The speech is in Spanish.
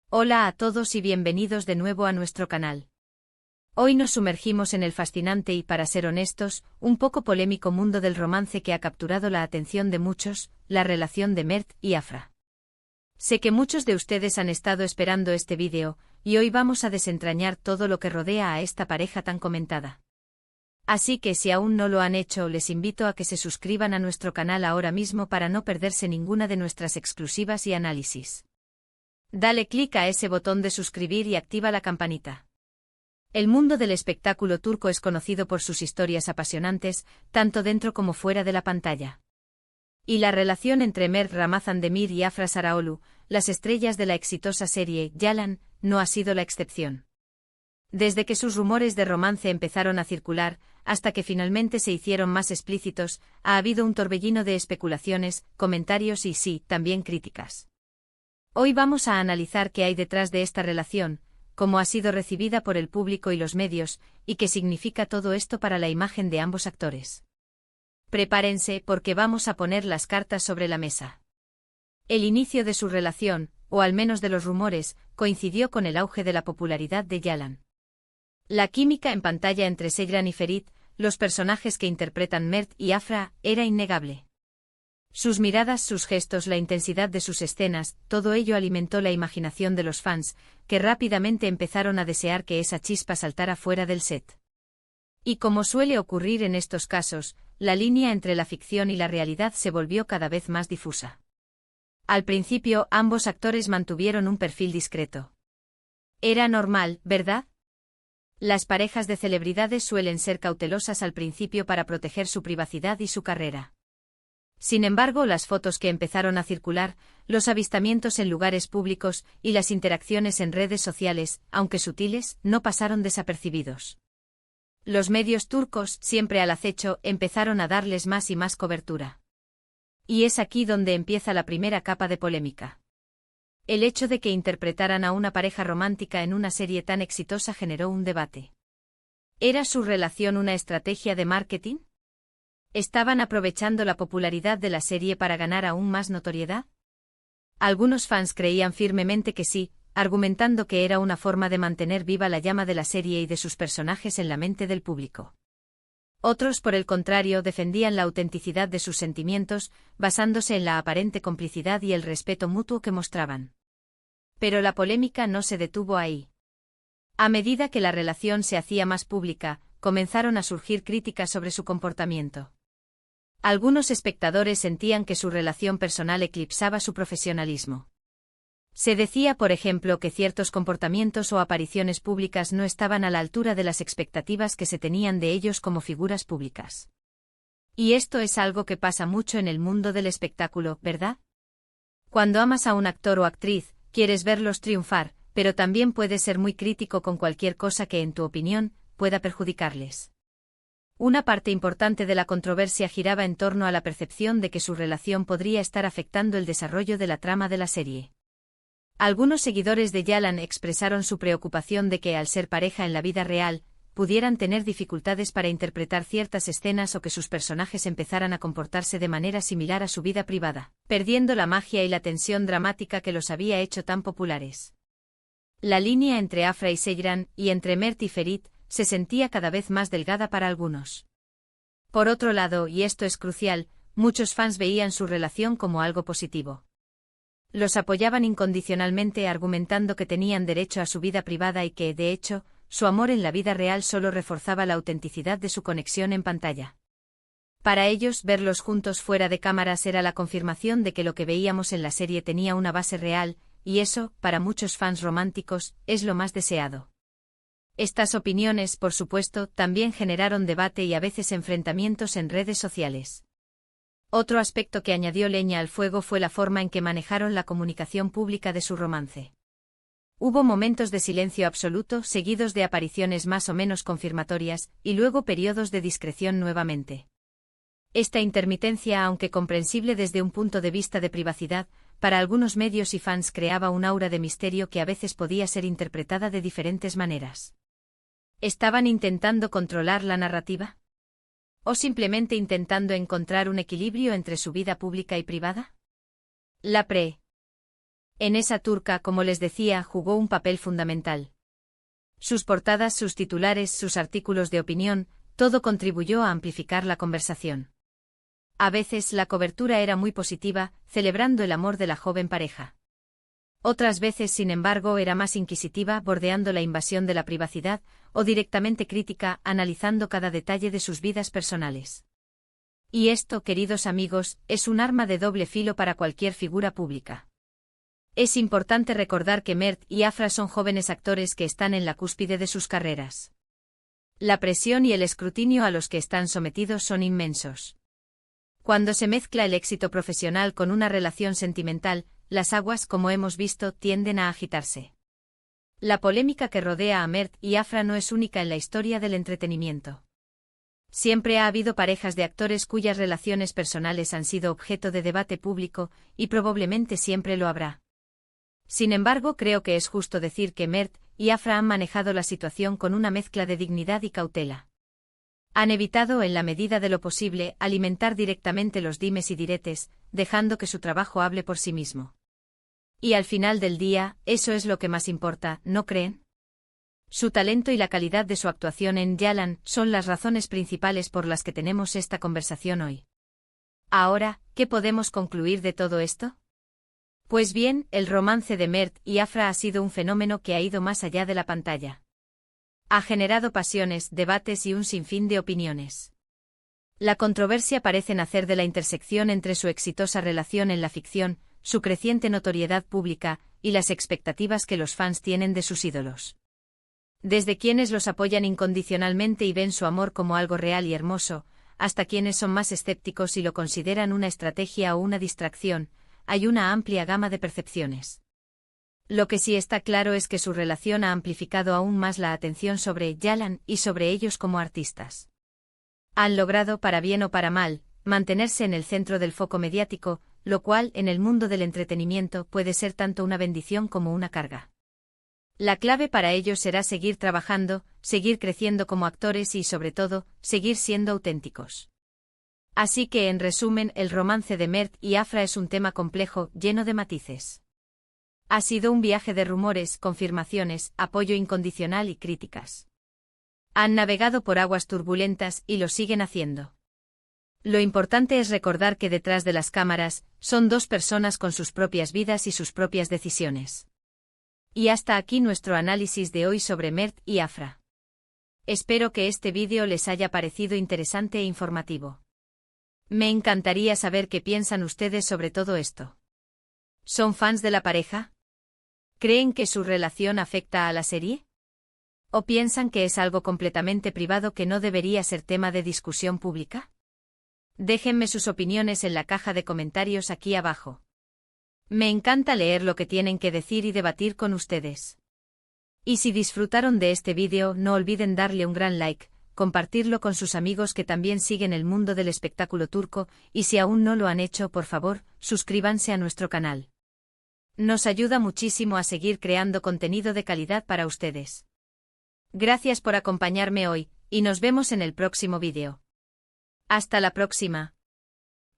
Hola a todos y bienvenidos de nuevo a nuestro canal. Hoy nos sumergimos en el fascinante y, para ser honestos, un poco polémico mundo del romance que ha capturado la atención de muchos, la relación de Mert y Afra. Sé que muchos de ustedes han estado esperando este vídeo, y hoy vamos a desentrañar todo lo que rodea a esta pareja tan comentada. Así que si aún no lo han hecho, les invito a que se suscriban a nuestro canal ahora mismo para no perderse ninguna de nuestras exclusivas y análisis. Dale clic a ese botón de suscribir y activa la campanita. El mundo del espectáculo turco es conocido por sus historias apasionantes, tanto dentro como fuera de la pantalla. Y la relación entre Mert Ramazandemir y Afra Sarıoğlu, las estrellas de la exitosa serie Yalan, no ha sido la excepción. Desde que sus rumores de romance empezaron a circular, hasta que finalmente se hicieron más explícitos, ha habido un torbellino de especulaciones, comentarios y sí, también críticas. Hoy vamos a analizar qué hay detrás de esta relación, cómo ha sido recibida por el público y los medios, y qué significa todo esto para la imagen de ambos actores. Prepárense porque vamos a poner las cartas sobre la mesa. El inicio de su relación, o al menos de los rumores, coincidió con el auge de la popularidad de Yalan. La química en pantalla entre Seyran y Ferit, los personajes que interpretan Mert y Afra, era innegable. Sus miradas, sus gestos, la intensidad de sus escenas, todo ello alimentó la imaginación de los fans, que rápidamente empezaron a desear que esa chispa saltara fuera del set. Y como suele ocurrir en estos casos, la línea entre la ficción y la realidad se volvió cada vez más difusa. Al principio, ambos actores mantuvieron un perfil discreto. Era normal, ¿verdad? Las parejas de celebridades suelen ser cautelosas al principio para proteger su privacidad y su carrera. Sin embargo, las fotos que empezaron a circular, los avistamientos en lugares públicos y las interacciones en redes sociales, aunque sutiles, no pasaron desapercibidos. Los medios turcos, siempre al acecho, empezaron a darles más y más cobertura. Y es aquí donde empieza la primera capa de polémica. El hecho de que interpretaran a una pareja romántica en una serie tan exitosa generó un debate. ¿Era su relación una estrategia de marketing? ¿Estaban aprovechando la popularidad de la serie para ganar aún más notoriedad? Algunos fans creían firmemente que sí, argumentando que era una forma de mantener viva la llama de la serie y de sus personajes en la mente del público. Otros, por el contrario, defendían la autenticidad de sus sentimientos, basándose en la aparente complicidad y el respeto mutuo que mostraban. Pero la polémica no se detuvo ahí. A medida que la relación se hacía más pública, comenzaron a surgir críticas sobre su comportamiento. Algunos espectadores sentían que su relación personal eclipsaba su profesionalismo. Se decía, por ejemplo, que ciertos comportamientos o apariciones públicas no estaban a la altura de las expectativas que se tenían de ellos como figuras públicas. Y esto es algo que pasa mucho en el mundo del espectáculo, ¿verdad? Cuando amas a un actor o actriz, quieres verlos triunfar, pero también puedes ser muy crítico con cualquier cosa que, en tu opinión, pueda perjudicarles. Una parte importante de la controversia giraba en torno a la percepción de que su relación podría estar afectando el desarrollo de la trama de la serie. Algunos seguidores de Yalan expresaron su preocupación de que, al ser pareja en la vida real, pudieran tener dificultades para interpretar ciertas escenas o que sus personajes empezaran a comportarse de manera similar a su vida privada, perdiendo la magia y la tensión dramática que los había hecho tan populares. La línea entre Afra y Seyran, y entre Mert y Ferit, se sentía cada vez más delgada para algunos. Por otro lado, y esto es crucial, muchos fans veían su relación como algo positivo. Los apoyaban incondicionalmente, argumentando que tenían derecho a su vida privada y que, de hecho, su amor en la vida real solo reforzaba la autenticidad de su conexión en pantalla. Para ellos, verlos juntos fuera de cámaras era la confirmación de que lo que veíamos en la serie tenía una base real, y eso, para muchos fans románticos, es lo más deseado. Estas opiniones, por supuesto, también generaron debate y a veces enfrentamientos en redes sociales. Otro aspecto que añadió leña al fuego fue la forma en que manejaron la comunicación pública de su romance. Hubo momentos de silencio absoluto, seguidos de apariciones más o menos confirmatorias, y luego periodos de discreción nuevamente. Esta intermitencia, aunque comprensible desde un punto de vista de privacidad, para algunos medios y fans creaba un aura de misterio que a veces podía ser interpretada de diferentes maneras. ¿Estaban intentando controlar la narrativa? ¿O simplemente intentando encontrar un equilibrio entre su vida pública y privada? La En esa turca, como les decía, jugó un papel fundamental. Sus portadas, sus titulares, sus artículos de opinión, todo contribuyó a amplificar la conversación. A veces la cobertura era muy positiva, celebrando el amor de la joven pareja. Otras veces, sin embargo, era más inquisitiva, bordeando la invasión de la privacidad, o directamente crítica, analizando cada detalle de sus vidas personales. Y esto, queridos amigos, es un arma de doble filo para cualquier figura pública. Es importante recordar que Mert y Afra son jóvenes actores que están en la cúspide de sus carreras. La presión y el escrutinio a los que están sometidos son inmensos. Cuando se mezcla el éxito profesional con una relación sentimental, las aguas, como hemos visto, tienden a agitarse. La polémica que rodea a Mert y Afra no es única en la historia del entretenimiento. Siempre ha habido parejas de actores cuyas relaciones personales han sido objeto de debate público, y probablemente siempre lo habrá. Sin embargo, creo que es justo decir que Mert y Afra han manejado la situación con una mezcla de dignidad y cautela. Han evitado, en la medida de lo posible, alimentar directamente los dimes y diretes, dejando que su trabajo hable por sí mismo. Y al final del día, eso es lo que más importa, ¿no creen? Su talento y la calidad de su actuación en Yalan son las razones principales por las que tenemos esta conversación hoy. Ahora, ¿qué podemos concluir de todo esto? Pues bien, el romance de Mert y Afra ha sido un fenómeno que ha ido más allá de la pantalla. Ha generado pasiones, debates y un sinfín de opiniones. La controversia parece nacer de la intersección entre su exitosa relación en la ficción, su creciente notoriedad pública, y las expectativas que los fans tienen de sus ídolos. Desde quienes los apoyan incondicionalmente y ven su amor como algo real y hermoso, hasta quienes son más escépticos y lo consideran una estrategia o una distracción, hay una amplia gama de percepciones. Lo que sí está claro es que su relación ha amplificado aún más la atención sobre Yalan y sobre ellos como artistas. Han logrado, para bien o para mal, mantenerse en el centro del foco mediático, lo cual, en el mundo del entretenimiento, puede ser tanto una bendición como una carga. La clave para ellos será seguir trabajando, seguir creciendo como actores y, sobre todo, seguir siendo auténticos. Así que, en resumen, el romance de Mert y Afra es un tema complejo, lleno de matices. Ha sido un viaje de rumores, confirmaciones, apoyo incondicional y críticas. Han navegado por aguas turbulentas y lo siguen haciendo. Lo importante es recordar que detrás de las cámaras, son dos personas con sus propias vidas y sus propias decisiones. Y hasta aquí nuestro análisis de hoy sobre Mert y Afra. Espero que este vídeo les haya parecido interesante e informativo. Me encantaría saber qué piensan ustedes sobre todo esto. ¿Son fans de la pareja? ¿Creen que su relación afecta a la serie? ¿O piensan que es algo completamente privado que no debería ser tema de discusión pública? Déjenme sus opiniones en la caja de comentarios aquí abajo. Me encanta leer lo que tienen que decir y debatir con ustedes. Y si disfrutaron de este vídeo, no olviden darle un gran like, compartirlo con sus amigos que también siguen el mundo del espectáculo turco, y si aún no lo han hecho, por favor, suscríbanse a nuestro canal. Nos ayuda muchísimo a seguir creando contenido de calidad para ustedes. Gracias por acompañarme hoy, y nos vemos en el próximo vídeo. Hasta la próxima.